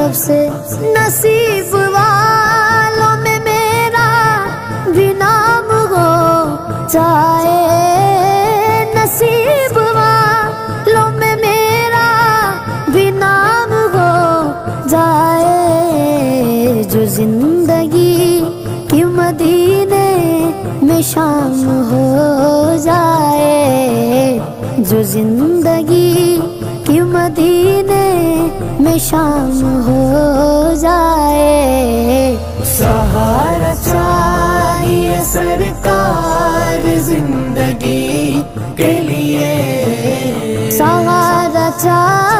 سب سے نصیب والوں میں میرا بھی نام ہو جائے، نصیب والوں میں میرا بھی نام ہو جائے، جو زندگی کی مدینے میں شام ہو جائے، جو زندگی کی مدینے میں شام ہو جائے۔ سہارا چاہیے سرکار زندگی کے لیے، سہارا چاہیے